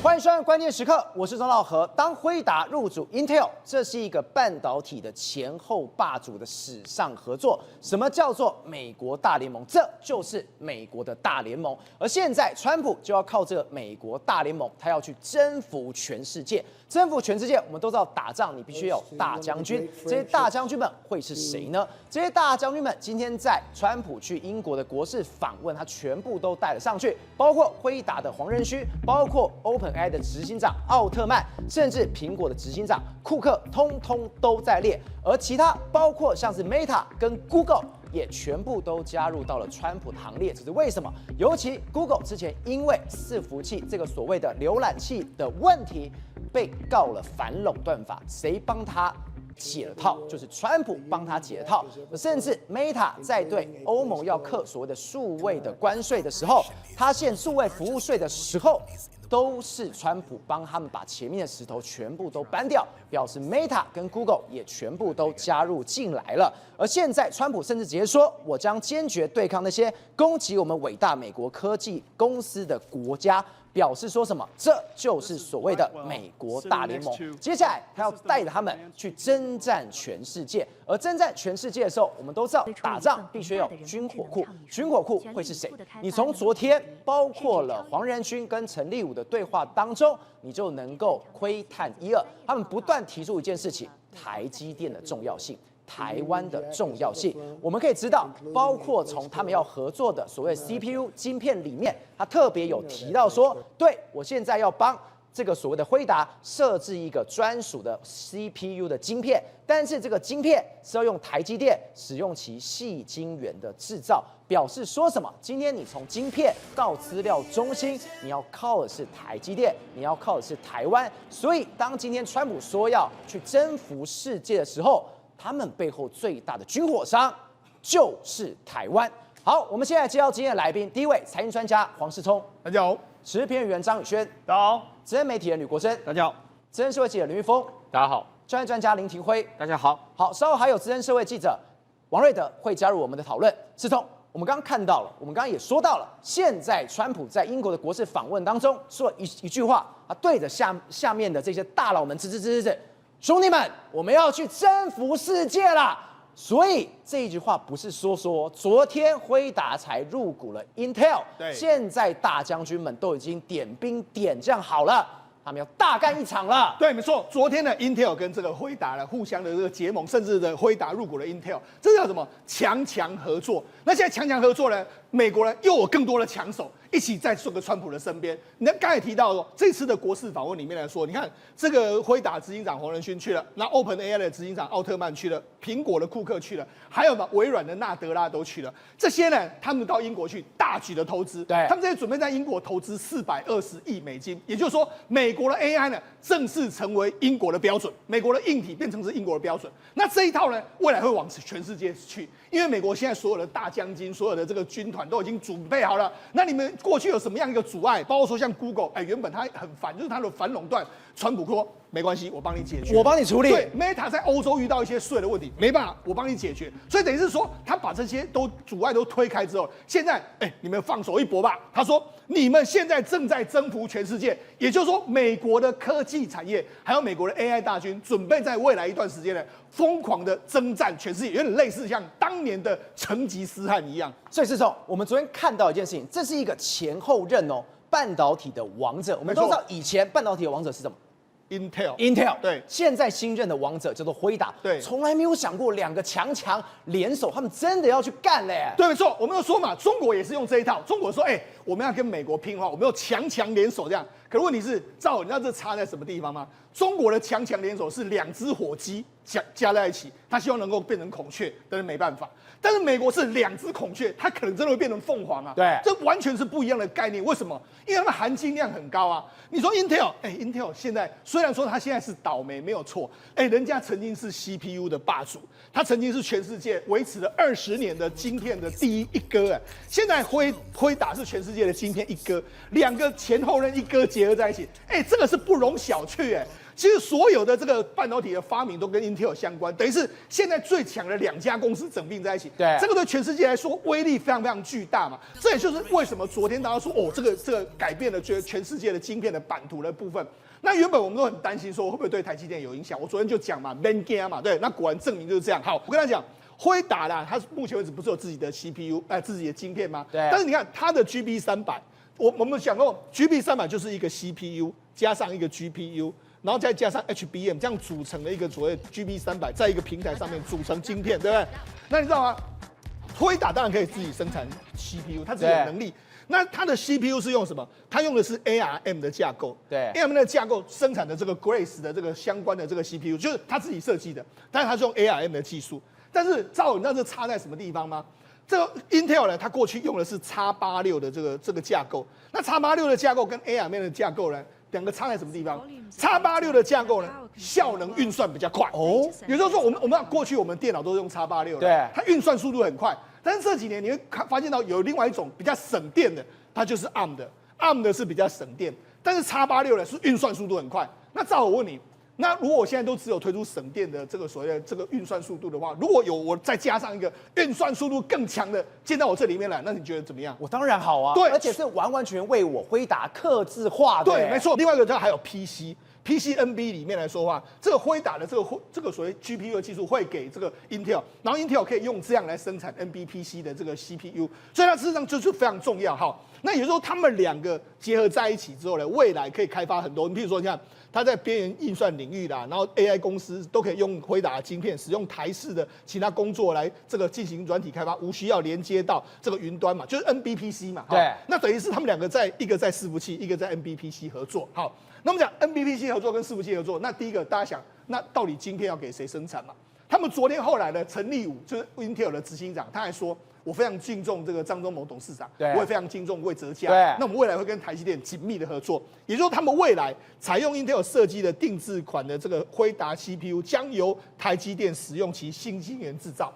欢迎收看关键时刻，我是钟老和。当辉达入主 Intel， 这是一个半导体的前后霸主的史上合作。什么叫做美国大联盟？这就是美国的大联盟。而现在，川普就要靠这个美国大联盟，他要去征服全世界。征服全世界，我们都知道打仗你必须有大将军，这些大将军们会是谁呢？这些大将军们今天在川普去英国的国事访问，他全部都带了上去，包括辉达的黄仁勋，包括 OpenAI 的执行长奥特曼，甚至苹果的执行长库克，通通都在列。而其他包括像是 Meta 跟 Google。也全部都加入到了川普的行列，这是为什么？尤其 Google 之前因为伺服器这个所谓的浏览器的问题，被告了反垄断法，谁帮他解了套？就是川普帮他解了套。甚至 Meta 在对欧盟要课所谓的数位的关税的时候，他限数位服务税的时候。都是川普帮他们把前面的石头全部都搬掉，表示 Meta 跟 Google 也全部都加入进来了。而现在，川普甚至直接说：“我将坚决对抗那些攻击我们伟大美国科技公司的国家。”表示说什么？这就是所谓的美国大联盟。接下来，他要带着他们去征战全世界。而征战全世界的时候，我们都知道，打仗必须有军火库。军火库会是谁？你从昨天包括了黄仁勋跟陈立武的对话当中，你就能够窥探一二。他们不断提出一件事情：台积电的重要性。台湾的重要性，我们可以知道，包括从他们要合作的所谓 CPU 晶片里面，他特别有提到说，对我现在要帮这个所谓的辉达设置一个专属的 CPU 的晶片，但是这个晶片是要用台积电使用其矽晶圆的制造，表示说什么？今天你从晶片到资料中心，你要靠的是台积电，你要靠的是台湾，所以当今天川普说要去征服世界的时候，他们背后最大的军火商就是台湾。好，我们现在接到今天的来宾，第一位财经专家黄世聪，大家好；时事评论员张宇轩，大家好；资深媒体人吕国珍，大家好；资深社会记者林玉峰，大家好；专家林廷辉，大家好。好，稍后还有资深社会记者王瑞德会加入我们的讨论。世聪，我们刚刚看到了，我们刚刚也说到了，现在川普在英国的国事访问当中说了一句话，他对着下面的这些大佬们吱，兄弟们，我们要去征服世界啦！所以这一句话不是说，昨天辉达才入股了 Intel， 现在大将军们都已经点兵点将好了，他们要大干一场了。对，没错，昨天的 Intel 跟这个辉达呢，互相的这个结盟，甚至的辉达入股了 Intel， 这叫什么？强合作。那现在强合作呢，美国呢又有更多的强手。一起在这个川普的身边。你看刚才提到说，这次的国事访问里面来说，你看这个辉达执行长黄仁勋去了，那 OpenAI 的执行长奥特曼去了，苹果的库克去了，还有微软的纳德拉都去了。这些呢，他们到英国去大举的投资，对，他们这些准备在英国投资420亿美金，也就是说，美国的 AI 呢正式成为英国的标准，美国的硬体变成是英国的标准。那这一套呢，未来会往全世界去，因为美国现在所有的大将军、所有的这个军团都已经准备好了。那你们过去有什么样一个阻碍？包括说像 Google， 原本他很烦，就是他的反垄断，川普说没关系，我帮你解决，我帮你处理。对 ，Meta 在欧洲遇到一些税的问题，没办法，我帮你解决。所以等于是说，他把这些阻碍都推开之后，现在你们放手一搏吧。他说，你们现在正在征服全世界，也就是说，美国的科技产业还有美国的 AI 大军，准备在未来一段时间呢，疯狂的征战全世界，有点类似像当年的成吉思汗一样。所以是说，我们昨天看到一件事情，这是一个前后任哦，半导体的王者。我们都知道以前半导体的王者是什么？Intel 对，现在新任的王者叫做辉达，对，从来没有想过两个强联手，他们真的要去干嘞。对，没错，我们都说嘛，中国也是用这一套。中国说，我们要跟美国拼的话，我们要强联手这样。可是问题是，你知道这差在什么地方吗？中国的强联手是2只火鸡加在一起，他希望能够变成孔雀，但是没办法。但是美国是2只孔雀，它可能真的会变成凤凰啊。对，这完全是不一样的概念。为什么？因为它们含金量很高啊。你说 Intel，Intel 现在虽然说它现在是倒霉没有错，人家曾经是 CPU 的霸主，它曾经是全世界维持了20年的晶片的第一哥现在辉达是全世界的晶片一哥，2个前后任一哥结合在一起，这个是不容小觑其实所有的这个半导体的发明都跟 Intel 相关，等于是现在最强的2家公司整并在一起。对，这个对全世界来说威力非常非常巨大嘛。这也就是为什么昨天大家说哦，这个改变了全世界的晶片的版图的部分。那原本我们都很担心说会不会对台积电有影响，我昨天就讲嘛 ，Ben Gang 嘛，对，那果然证明就是这样。好，我跟他讲。辉达啦，它目前为止不是有自己的 CPU， 自己的晶片吗？对。但是你看它的 GB300，我们讲过 GB300就是一个 CPU 加上一个 GPU， 然后再加上 HBM， 这样组成了一个所谓 GB300， 在一个平台上面组成晶片，对不对？那你知道吗？辉达当然可以自己生产 CPU， 它自己有能力。那它的 CPU 是用什么？它用的是 ARM 的架构。对 ，ARM 的架构生产的这个 Grace 的这个相关的这个 CPU， 就是它自己设计的，但是它是用 ARM 的技术。但是赵，你知道这差在什么地方吗？这个 Intel 呢，它过去用的是 X86 的这个架构。那 X86 的架构跟 ARM 的架构呢，两个差在什么地方 ？X86 的架构呢，效能运算比较快哦。也就是说，我们过去我们电脑都是用 X86 的，对，它运算速度很快。但是这几年你会发现到有另外一种比较省电的，它就是 ARM 的，ARM 的是比较省电，但是 X86 呢是运算速度很快。那赵，我问你。那如果我现在都只有推出省电的这个所谓的这个运算速度的话，如果有我再加上一个运算速度更强的进到我这里面来，那你觉得怎么样？我当然好啊，对，而且是完完全为我辉达客制化的。对，没错。另外一个它还有 PCNB 里面来说的话，这个辉达的这个所谓 GPU 的技术会给这个 Intel， 然后 Intel 可以用这样来生产 NBPC 的这个 CPU， 所以它事实上就是非常重要哈。那也就是说，他们两个结合在一起之后呢，未来可以开发很多。你比如说，你看它在边缘运算领域啦，然后 AI 公司都可以用辉达的晶片，使用台式的其他工作来这个进行软体开发，无需要连接到这个云端嘛，就是 NBPC 嘛。对。那等于是他们两个一个在伺服器，一个在 NBPC 合作。好，那我们讲 NBPC 合作跟伺服器合作，那第一个大家想，那到底晶片要给谁生产嘛？他们昨天后来呢，陈立武就是 Intel 的执行长，他还说。我非常敬重这个张忠谋董事长，我也非常敬重魏哲嘉。那我们未来会跟台积电紧密的合作，也就是说，他们未来采用 Intel 设计的定制款的这个辉达 CPU， 将由台积电使用其新晶圆制造，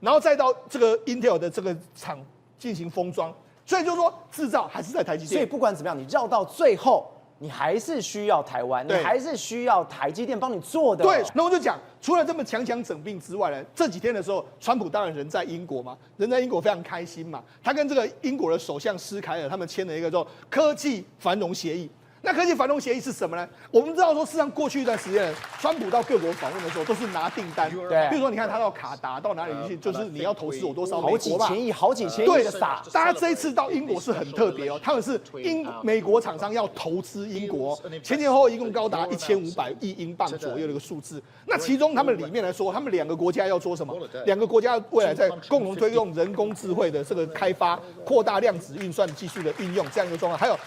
然后再到这个 Intel 的这个厂进行封装。所以就是说，制造还是在台积电。所以不管怎么样，你绕到最后。你还是需要台湾，你还是需要台积电帮你做的。对，那我就讲，除了这么强整并之外呢，这几天的时候，川普当然人在英国嘛，人在英国非常开心嘛，他跟这个英国的首相施凯尔他们签了一个叫科技繁荣协议。那科技繁荣协议是什么呢？我们知道说，事实上过去一段时间，川普到各国访问的时候都是拿订单，对，比如说你看他到卡达到哪里去，就是你要投资我多少美国吧，好几千亿的撒。大家这一次到英国是很特别哦，他们是美国厂商要投资英国，前后一共高达1500亿英镑左右的一个数字。那其中他们里面来说，他们两个国家要做什么？两个国家未来在共同推动人工智慧的这个开发，扩大量子运算技术的运用这样一个状况，还有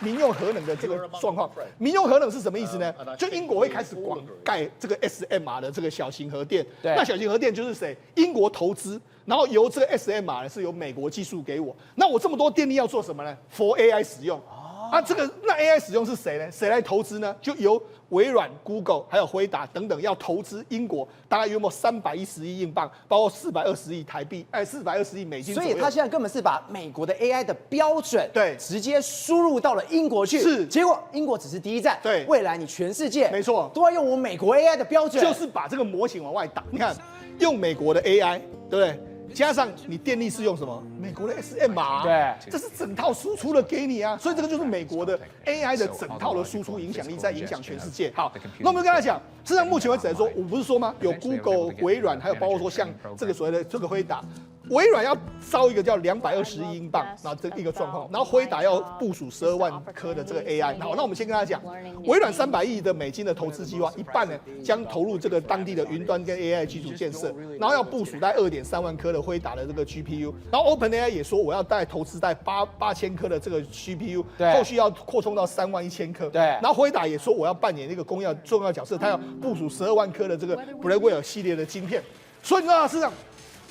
民用核能的这个状况。民用核能是什么意思呢？就英国会开始广盖这个 SMR 的这个小型核电。那小型核电就是谁？英国投资，然后由这个 SMR 呢是由美国技术给我。那我这么多电力要做什么呢 ？for AI 使用。这个那 AI 使用是谁呢？谁来投资呢？就由微软、Google 还有辉达等等要投资英国，大概约莫310亿英镑，包括420亿台币，420亿美金左右。所以他现在根本是把美国的 AI 的标准直接输入到了英国去，是。结果英国只是第一站，对，未来你全世界没错都要用我们美国 AI 的标准，就是把这个模型往外打。你看，用美国的 AI， 对不对？加上你电力是用什么？美国的 SMR， 对，这是整套输出的给你啊，所以这个就是美国的 AI 的整套的输出影响力，在影响全世界。好，那我们跟他讲，事实上目前为止来说，我不是说吗？有 Google、微软，还有包括说像这个所谓的这个辉达。微软要招一个叫220亿英镑，然后这一个状况，然后辉达要部署12万颗的这个 AI。好，那我们先跟他讲，微软300亿的美金的投资计划，一半呢将投入这个当地的云端跟 AI 基础建设，然后要部署在2.3万颗的辉达的这个 GPU， 然后 OpenAI 也说我要投资在8000颗的这个 GPU， 后续要扩充到31000颗。对，然后辉达也说我要扮演一个重要角色，他要部署12万颗的这个 Blackwell 系列的晶片。所以你知道事实上，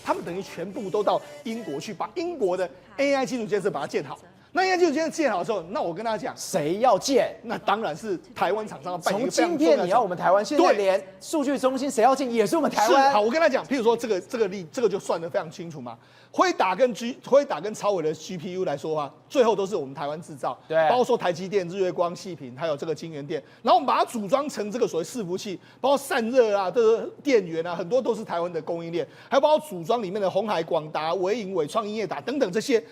他们等于全部都到英国去，把英国的 AI 基础建设把它建好。那应该就现在建好之后，那我跟大家讲，谁要建？那当然是台湾厂商要扮演一从个非常晶重要的角色。片你要我们台湾，现在连数据中心谁要建也是我们台湾。好，我跟他讲，譬如说这个就算得非常清楚嘛。辉达跟超微的 GPU 来说的话，最后都是我们台湾制造，对，包括说台积电、日月光、细品，还有这个晶圆店，然后我们把它组装成这个所谓伺服器，包括散热啊、这个电源啊，很多都是台湾的供应链，还有包括组装里面的鸿海、广达、微影、伟创、英业达等等这些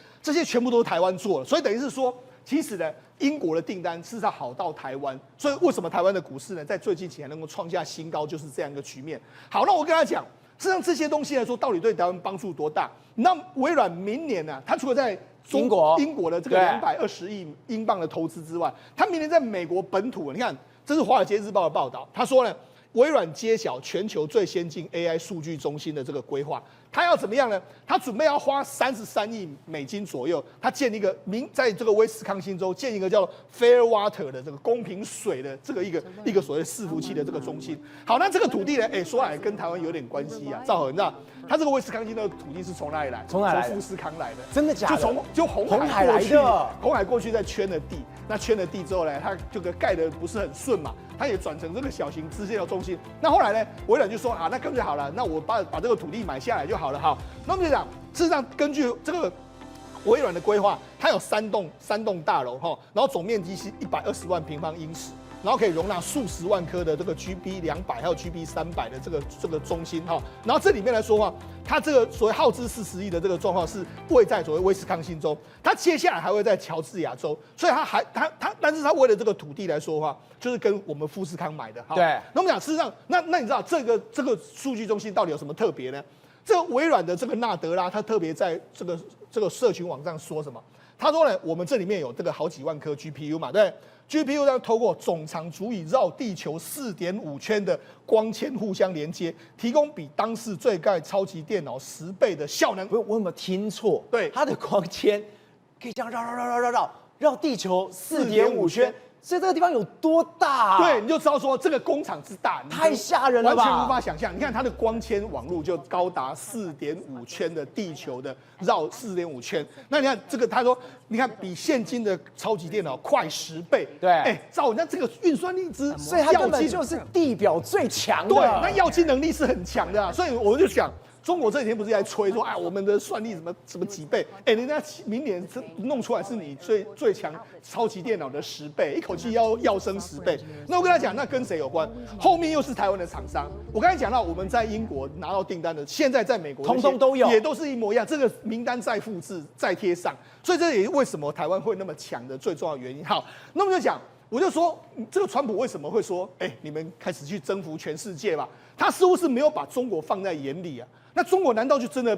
全部都是台湾做的，所以等于是说，其实呢，英国的订单事实上好到台湾，所以为什么台湾的股市呢，在最近几年能够创下新高，就是这样一个局面。好，那我跟他讲。事实上，这些东西来说，到底对台湾帮助多大？那微软明年呢、它除了在英国的这个220亿英镑的投资之外，它明年在美国本土，你看，这是《华尔街日报》的报道，他说呢，微软揭晓全球最先进 AI 数据中心的这个规划，他要怎么样呢？他准备要花33亿美金左右，他建一个在这个威斯康星州建一个叫 Fairwater 的这个公平水的这个一个所谓伺服器的这个中心。好，那这个土地呢，说来跟台湾有点关系啊。赵和，你知道，他这个威斯康星的土地是从哪里来？从哪来？从富士康来的。真的假的？就红海来的。红海过去在圈了地，那圈了地之后呢，他这个盖的不是很顺嘛，他也转成这个小型支线的中心。那后来呢，微软就说啊，那干脆好了，那我把这个土地买下来就好了。好，那我们就讲，事实上根据这个微软的规划，它有三栋大楼哈，然后总面积是120万平方英尺，然后可以容纳数十万颗的这个 GB200还有 GB300的这个中心哈，然后这里面来说话，它这个所谓耗资40亿的这个状况是位在所谓威斯康星州，它接下来还会在乔治亚州，所以但是它为了这个土地来说的话，就是跟我们富士康买的哈。对。那我们讲事实上，那你知道这个数据中心到底有什么特别呢？这个微软的这个纳德拉，他特别在这个社群网站说什么？他说呢，我们这里面有这个好几万颗 GPU 嘛，对 GPU 呢，透过总长足以绕地球4.5圈的光纤互相连接，提供比当时最盖超级电脑10倍的效能。我有没有听错？对，它的光纤可以这样绕地球4.5圈。所以这个地方有多大？对，你就知道说这个工厂之大，太吓人了吧，完全无法想象。你看它的光纤网络就高达4.5圈的地球的绕4.5圈，那你看这个，他说，你看比现今的超级电脑快10倍。对，照人家这个运算力之，所以它根本就是地表最强的。对，那药剂能力是很强的啊。所以我就想。中国这几天不是在吹说，哎，我们的算力什么几倍？哎，人家明年弄出来是你最强超级电脑的10倍，一口气要升10倍。那我跟他讲，那跟谁有关？后面又是台湾的厂商。我刚才讲到，我们在英国拿到订单的，现在在美国通通都有，也都是一模一样。这个名单再复制再贴上，所以这也是为什么台湾会那么强的最重要的原因。好，那我就讲。我就说，这个川普为什么会说，你们开始去征服全世界吧？他似乎是没有把中国放在眼里啊。那中国难道就真的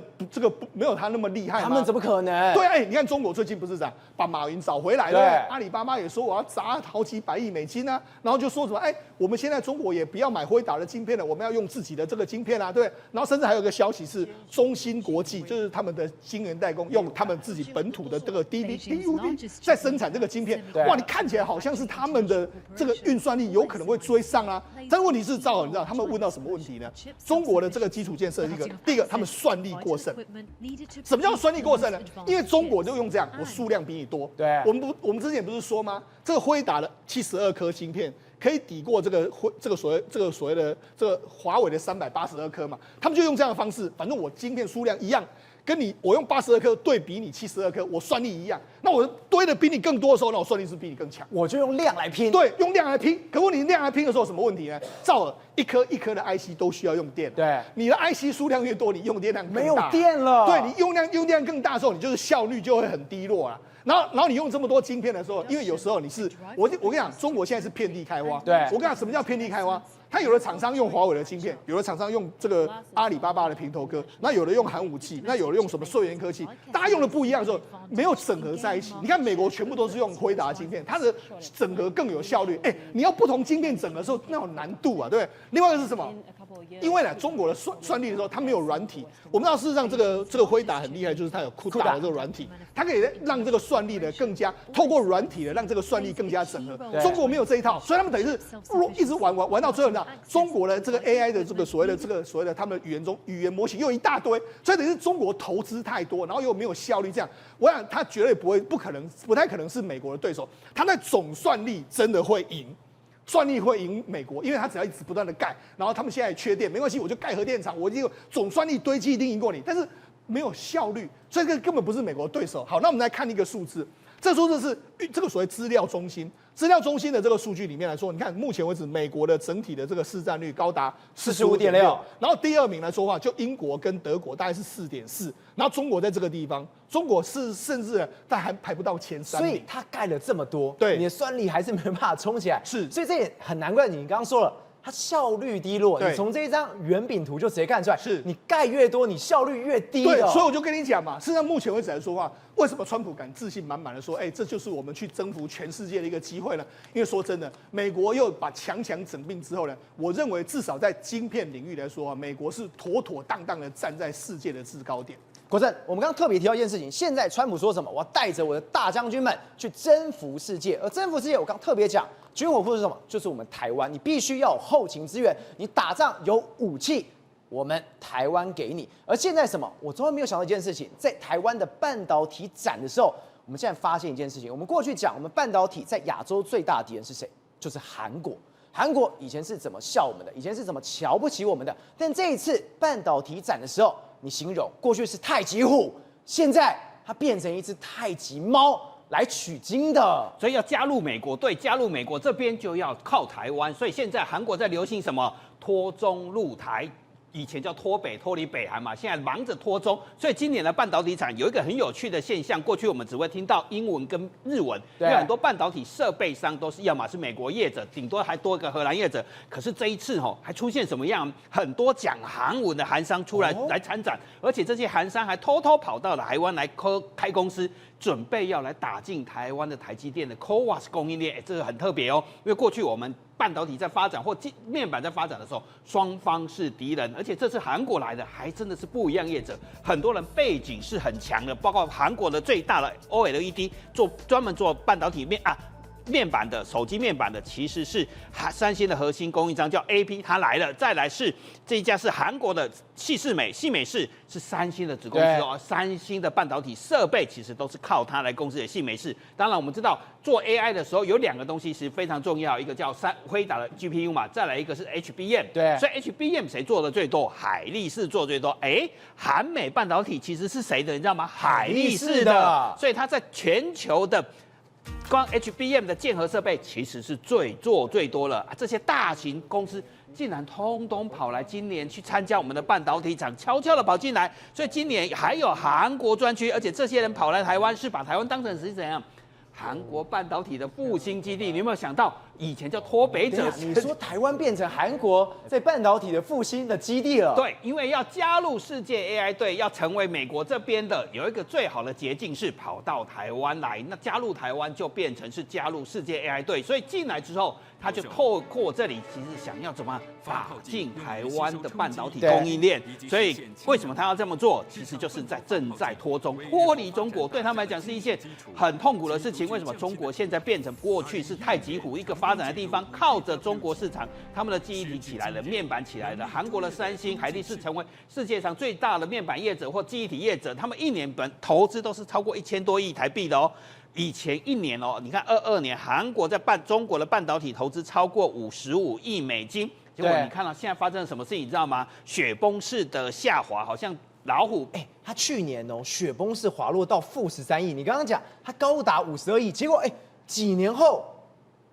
没有他那么厉害吗？他们怎么可能？对，你看中国最近不是这样，把马云找回来了，阿里巴巴也说我要砸好几百亿美金啊，然后就说什么，我们现在中国也不要买辉达的晶片了，我们要用自己的这个晶片啊，对。然后甚至还有一个消息是，中芯国际就是他们的晶圆代工，用他们自己本土的这个 DUV 在生产这个晶片，哇，你看起来好像是他们的这个运算力有可能会追上啊。但问题是，赵你知道他们问到什么问题呢？中国的这个基础建设第一个，他们算力过剩。什么叫算力过剩呢？因为中国就用这样，我数量比你多。对，我们之前不是说吗？这个辉达的72颗芯片可以抵过这个所谓的这个华为的382颗嘛？他们就用这样的方式，反正我晶片数量一样。跟我用82颗对比你72颗，我算力一样。那我堆的比你更多的时候，那我算力是比你更强。我就用量来拼。对，用量来拼。可问题量来拼的时候，什么问题呢？照了一颗一颗的 IC 都需要用电。对，你的 IC 数量越多，你用电量更大。没有电了。对，你用量更大的时候，你就是效率就会很低落啊。然后你用这么多晶片的时候，因为有时候我跟你讲，中国现在是遍地开花。对，我跟你讲，什么叫遍地开花？它有的厂商用华为的晶片，有的厂商用这个阿里巴巴的平头哥，那有的用寒武纪，那有的用什么穗源科技，大家用的不一样的时候，没有整合在一起。你看美国全部都是用辉达晶片，它的整合更有效率。你要不同晶片整合的时候，那有难度啊，对不对？另外一个是什么？因为呢，中国的算力的时候，它没有软体。我们知道，事实上这个辉达很厉害，就是它有CUDA的这个软体，它可以让这个算力的更加透过软体的让这个算力更加整合。对中国没有这一套，所以他们等于是一直玩到最后呢，中国的这个 AI 的这个所谓的他们的语言模型又一大堆，所以等于是中国投资太多，然后又没有效率，这样我想他绝对不太可能是美国的对手，他在总算力真的会赢。算力会赢美国，因为他只要一直不断的盖，然后他们现在缺电，没关系，我就盖核电厂，我就总算力堆积一定赢过你，但是没有效率，所以这个根本不是美国的对手。好，那我们来看一个数字，这数字是这个所谓资料中心的这个数据里面来说，你看目前为止美国的整体的这个市占率高达45.6%，然后第二名来说的话，就英国跟德国大概是4.4%，然后中国在这个地方，中国是甚至但还排不到前3名，所以他盖了这么多，对你的算力还是没办法冲起来，是，所以这也很难怪你刚刚说了。它效率低落，你从这一张圆饼图就直接看出来，是你盖越多，你效率越低。对，所以我就跟你讲嘛，事实上目前为止来说话，为什么川普敢自信满满的说，这就是我们去征服全世界的一个机会呢？因为说真的，美国又把强整并之后呢，我认为至少在晶片领域来说啊，美国是妥妥当当的站在世界的制高点。国正，我们刚刚特别提到一件事情，现在川普说什么？我要带着我的大将军们去征服世界，而征服世界，我刚特别讲，军火库是什么？就是我们台湾，你必须要有后勤资源，你打仗有武器，我们台湾给你。而现在什么？我从来没有想到一件事情，在台湾的半导体展的时候，我们现在发现一件事情，我们过去讲，我们半导体在亚洲最大的敌人是谁？就是韩国。韩国以前是怎么笑我们的？以前是怎么瞧不起我们的？但这一次半导体展的时候，你形容过去是太极虎，现在它变成一只太极猫来取经的，所以要加入美国队，加入美国这边就要靠台湾。所以现在韩国在流行什么脱中入台。以前叫脱北，脱离北韩嘛，现在忙着脱中，所以今年的半导体产有一个很有趣的现象。过去我们只会听到英文跟日文，因为很多半导体设备商都是要么是美国业者，顶多还多一个荷兰业者。可是这一次还出现什么样？很多讲韩文的韩商出来来参展，而且这些韩商还偷偷跑到了台湾来开公司，准备要来打进台湾的台积电的 CoWoS 供应链。这个很特别哦，因为过去我们半导体在发展或面板在发展的时候，双方是敌人，而且这次韩国来的还真的是不一样业者，很多人背景是很强的，包括韩国的最大的 OLED 专门做半导体面板的手机面板的，其实是三星的核心供应商叫 AP， 它来了。再来是这一家是韩国的细美式，是三星的子公司哦。三星的半导体设备其实都是靠它来供应的细美式。当然我们知道做 AI 的时候有2个东西是非常重要，一个叫辉达的 GPU 嘛，再来一个是 HBM。对，所以 HBM 谁做的最多？海力士做最多。韩美半导体其实是谁的？你知道吗？海力士的。所以它在全球的光 HBM 的建核设备其实是最多了，这些大型公司竟然通通跑来今年去参加我们的半导体厂，悄悄的跑进来，所以今年还有韩国专区，而且这些人跑来台湾是把台湾当成是怎样？韩国半导体的复兴基地，你有没有想到以前叫脱北者？你说台湾变成韩国在半导体的复兴的基地了？对，因为要加入世界 AI 队，要成为美国这边的有一个最好的捷径是跑到台湾来，那加入台湾就变成是加入世界 AI 队，所以进来之后，他就透过这里其实想要怎么打进台湾的半导体供应链，所以为什么他要这么做？其实就是正在脱离中国，对他们来讲是一件很痛苦的事情。为什么中国现在变成过去是太极虎一个发展的地方，靠着中国市场，他们的记忆体起来了，面板起来了，韩国的三星、海力士成为世界上最大的面板业者或记忆体业者，他们一年投资都是超过1000多亿台币的哦。以前一年哦，你看22年韩国在中国的半导体投资超过55亿美金，结果你看到现在发生了什么事情，你知道吗？雪崩式的下滑，好像老虎，它去年雪崩式滑落到-13亿，你刚刚讲它高达52亿，结果几年后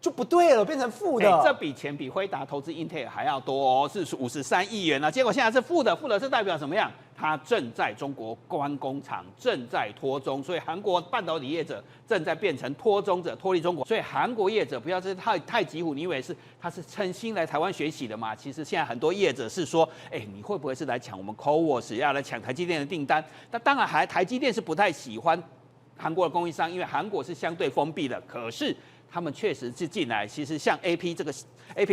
就不对了，变成负的。这笔钱比辉达投资 Intel 还要多哦，是53亿元啊。结果现在是负的是代表什么样？它正在中国关工厂，正在脱中，所以韩国半导体业者正在变成脱中者，脱离中国。所以韩国业者不要是太极虎，你以为他是诚心来台湾学习的嘛？其实现在很多业者是说，你会不会是来抢我们 CoWoS， 要来抢台积电的订单？那当然台积电是不太喜欢韩国的供应商，因为韩国是相对封闭的，可是他们确实是进来，其实像 AP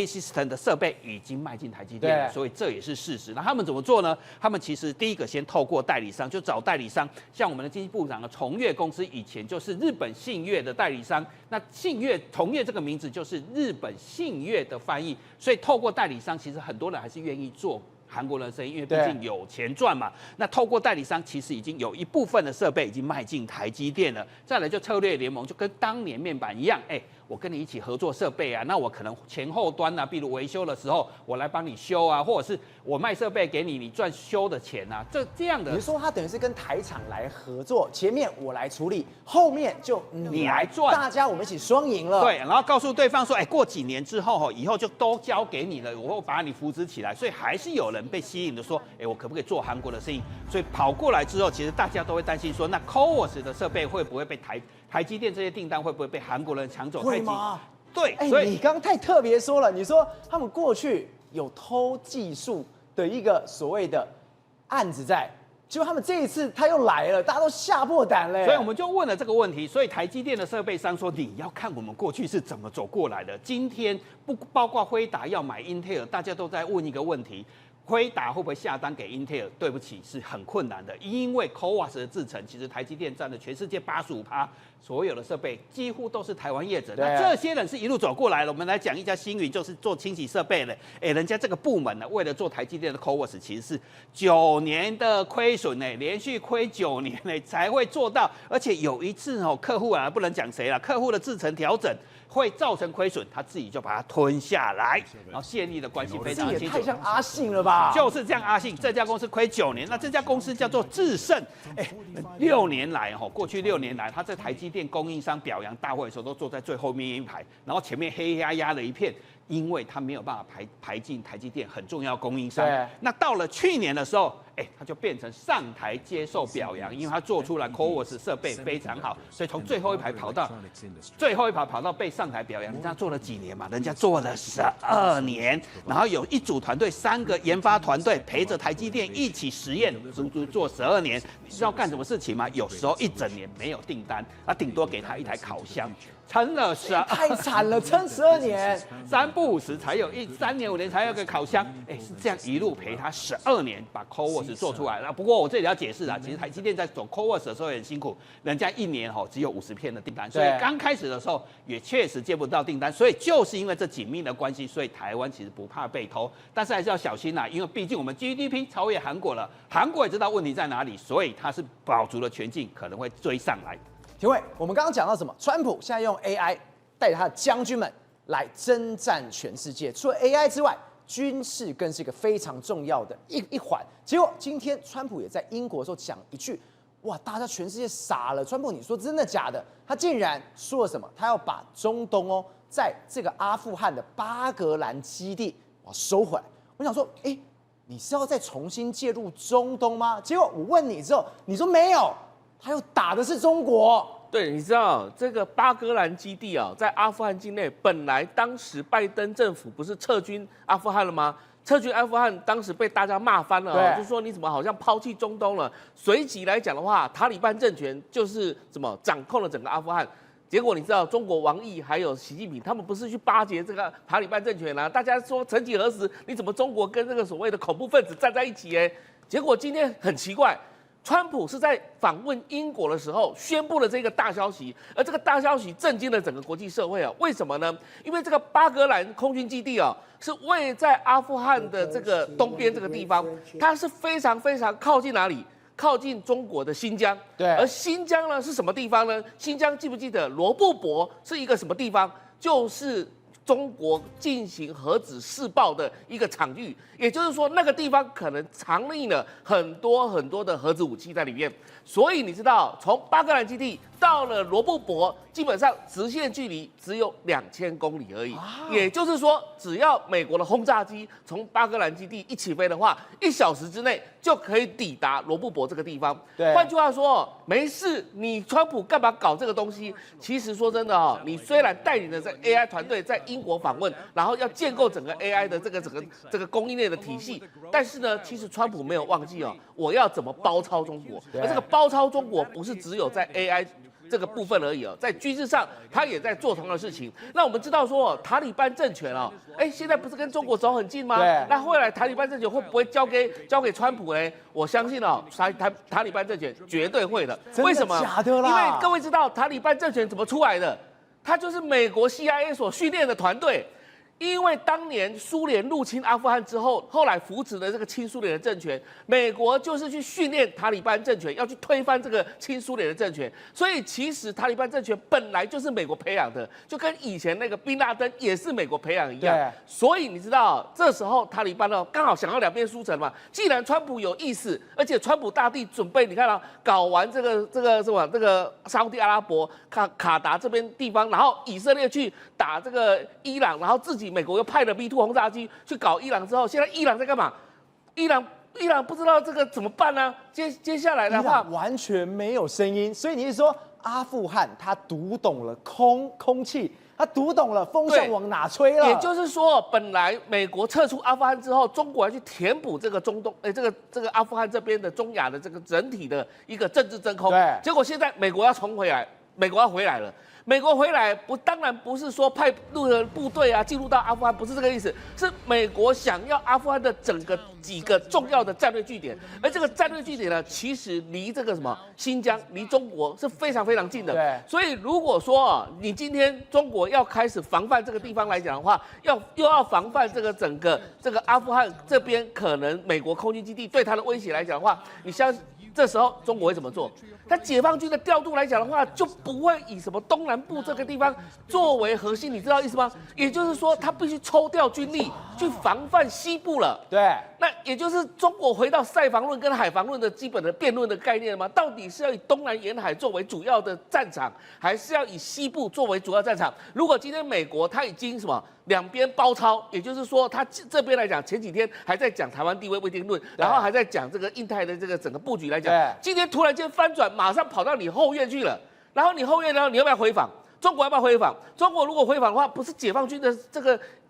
System 的设备已经卖进台积电了，对所以这也是事实。那他们怎么做呢？他们其实第一个先透过代理商，就找代理商，像我们的经济部长的崇越公司，以前就是日本信越的代理商。那崇越这个名字就是日本信越的翻译，所以透过代理商，其实很多人还是愿意做韩国人的生意，因为毕竟有钱赚嘛。那透过代理商，其实已经有一部分的设备已经卖进台积电了。再来就策略联盟，就跟当年面板一样，我跟你一起合作设备啊，那我可能前后端啊，比如维修的时候，我来帮你修啊，或者是我卖设备给你，你赚修的钱啊，这样的。你是说他等于是跟台厂来合作，前面我来处理，后面就你来赚，大家我们一起双赢了。对，然后告诉对方说，过几年之后以后就都交给你了，我会把你扶植起来。所以还是有人被吸引的说，我可不可以做韩国的生意？所以跑过来之后，其实大家都会担心说，那 CoWoS 的设备会不会被台积电这些订单会不会被韩国人抢走？会吗？对，所以你刚刚太特别说了，你说他们过去有偷技术的一个所谓的案子在，结果他们这一次他又来了，大家都吓破胆了。所以我们就问了这个问题，所以台积电的设备商说，你要看我们过去是怎么走过来的。今天不包括辉达要买英特尔，大家都在问一个问题。辉达会不会下单给英特尔？对不起，是很困难的，因为 CoWoS 的制程，其实台积电占了全世界85%，所有的设备几乎都是台湾业者。那这些人是一路走过来了。我们来讲一家星云，就是做清洗设备的。人家这个部门呢，为了做台积电的 CoWoS，其实是9年的亏损呢，连续亏9年呢才会做到。而且有一次客户啊，不能讲谁了，客户的制程调整会造成亏损，他自己就把它吞下来，然后建立的关系非常清楚。这也太像阿信了吧？就是这样，阿信这家公司亏9年，那这家公司叫做智胜，6年来过去6年来，他在台积电供应商表扬大会的时候都坐在最后面一排，然后前面黑压压的一片。因为他没有办法排进台积电很重要供应商，那到了去年的时候，他就变成上台接受表扬，因为他做出来 CoWoS 设备非常好，所以从最后一排跑到被上台表扬。人家做了几年嘛？人家做了12年，然后有一组团队，3个研发团队陪着台积电一起实验，足足做12年。你知道干什么事情吗？有时候1整年没有订单，顶多给他一台烤箱。撑了太惨了，撑12年，3不5时才有3年5年才有个烤箱，是这样一路陪他12年把 CoWoS 做出来了。不过我这里要解释啊，其实台积电在走 CoWoS 的时候也很辛苦，人家1年只有50片的订单，所以刚开始的时候也确实接不到订单，所以就是因为这紧密的关系，所以台湾其实不怕被偷，但是还是要小心啦，因为毕竟我们 GDP 超越韩国了，韩国也知道问题在哪里，所以它是保足了全境，可能会追上来。廷尉，我们刚刚讲到什么？川普现在用 AI 带着他的将军们来征战全世界。除了 AI 之外，军事更是一个非常重要的一环。结果今天川普也在英国的时候讲一句，哇，大家全世界傻了。川普，你说真的假的？他竟然说了什么？他要把中东在这个阿富汗的巴格兰基地收回来。我想说，你是要再重新介入中东吗？结果我问你之后，你说没有。还有打的是中国，对，你知道这个巴格兰基地在阿富汗境内，本来当时拜登政府不是撤军阿富汗了吗？撤军阿富汗，当时被大家骂翻了，就说你怎么好像抛弃中东了？随即来讲的话，塔利班政权就是怎么掌控了整个阿富汗。结果你知道，中国王毅还有习近平，他们不是去巴结这个塔利班政权大家说曾几何时，你怎么中国跟这个所谓的恐怖分子站在一起？结果今天很奇怪。川普是在访问英国的时候宣布了这个大消息，而这个大消息震惊了整个国际社会为什么呢？因为这个巴格兰空军基地是位在阿富汗的这个东边这个地方，它是非常非常靠近哪里？靠近中国的新疆。对，而新疆呢是什么地方呢？新疆记不记得罗布泊是一个什么地方？就是中国进行核子试爆的一个场域，也就是说，那个地方可能藏匿了很多很多的核子武器在里面。所以你知道，从巴格兰基地到了罗布泊，基本上直线距离只有2000公里而已。也就是说，只要美国的轰炸机从巴格兰基地一起飞的话，1小时之内就可以抵达罗布泊这个地方。对，换句话说，没事，你川普干嘛搞这个东西？其实说真的你虽然带领了这 AI 团队在英国访问，然后要建构整个 AI 的这个供应链的体系，但是呢，其实川普没有忘记我要怎么包抄中国，而这个包抄中国不是只有在 AI 这个部分而已哦，在军事上他也在做同样的事情。那我们知道说，塔利班政权哦，现在不是跟中国走很近吗？对。那后来塔利班政权会不会交给川普呢？我相信哦，塔利班政权绝对会的。为什么？假的啦！因为各位知道塔利班政权怎么出来的？他就是美国 CIA 所训练的团队。因为当年苏联入侵阿富汗之后，后来扶持了这个亲苏联的政权，美国就是去训练塔利班政权，要去推翻这个亲苏联的政权。所以其实塔利班政权本来就是美国培养的，就跟以前那个宾拉登也是美国培养一样。所以你知道，这时候塔利班呢刚好想要两边输成嘛。既然川普有意思，而且川普大帝准备，你看啊，搞完这个沙特阿拉伯、卡达这边地方，然后以色列去打这个伊朗，然后自己。美国又派了 B2 轰炸机去搞伊朗之后，现在伊朗在干嘛？伊朗不知道这个怎么办呢？接下来的话，完全没有声音。所以你是说，阿富汗他读懂了空气，他读懂了风向往哪吹了？也就是说，本来美国撤出阿富汗之后，中国要去填补这个中东，这个阿富汗这边的中亚的这个整体的一个政治真空。对，结果现在美国要重回来，美国要回来了。美国回来当然不是说派陆的部队啊进入到阿富汗，不是这个意思，是美国想要阿富汗的整个几个重要的战略据点，而这个战略据点呢，其实离这个什么新疆、离中国是非常非常近的。对，所以如果说你今天中国要开始防范这个地方来讲的话，又要防范这个整个这个阿富汗这边可能美国空军基地对它的威胁来讲的话，你相信这时候中国会怎么做？它解放军的调度来讲的话，就不会以什么东南部这个地方作为核心，你知道意思吗？也就是说，它必须抽调军力去防范西部了。对，那也就是中国回到塞防论跟海防论的基本的辩论的概念吗？到底是要以东南沿海作为主要的战场，还是要以西部作为主要战场？如果今天美国它已经什么两边包抄，也就是说，它这边来讲，前几天还在讲台湾地位未定论，然后还在讲这个印太的这个整个布局来讲，今天突然间翻转，马上跑到你后院去了。然后你后院呢，你要不要回访？中国要不要回访？中国如果回访的话，不是解放军的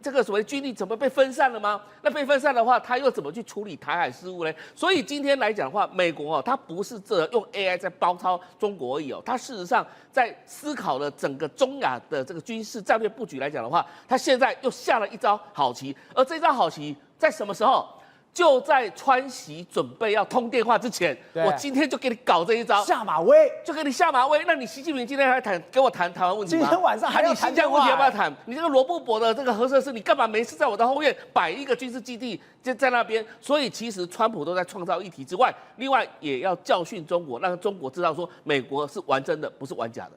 这个所谓军力怎么被分散了吗？那被分散的话，他又怎么去处理台海事务呢？所以今天来讲的话，美国它不是用 AI 在包抄中国而已哦，它事实上在思考了整个中亚的这个军事战略布局来讲的话，它现在又下了一招好棋，而这招好棋在什么时候？就在川习准备要通电话之前，我今天就给你搞这一招，下马威，就给你下马威。那你习近平今天还跟我谈台湾问题吗？今天晚上还要谈新疆问题要不要谈？你这个罗布泊的这个核设施，你干嘛没事在我的后院摆一个军事基地就在那边？所以其实川普都在创造议题之外，另外也要教训中国，让中国知道说美国是玩真的，不是玩假的。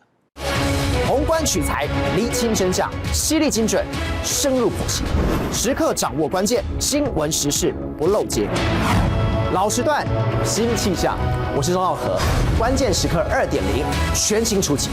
宏观取材，厘清真相，犀利精准，深入剖析，时刻掌握关键，新闻时事不漏接。老时段，新气象，我是钟浩和，关键时刻2.0，全新出击。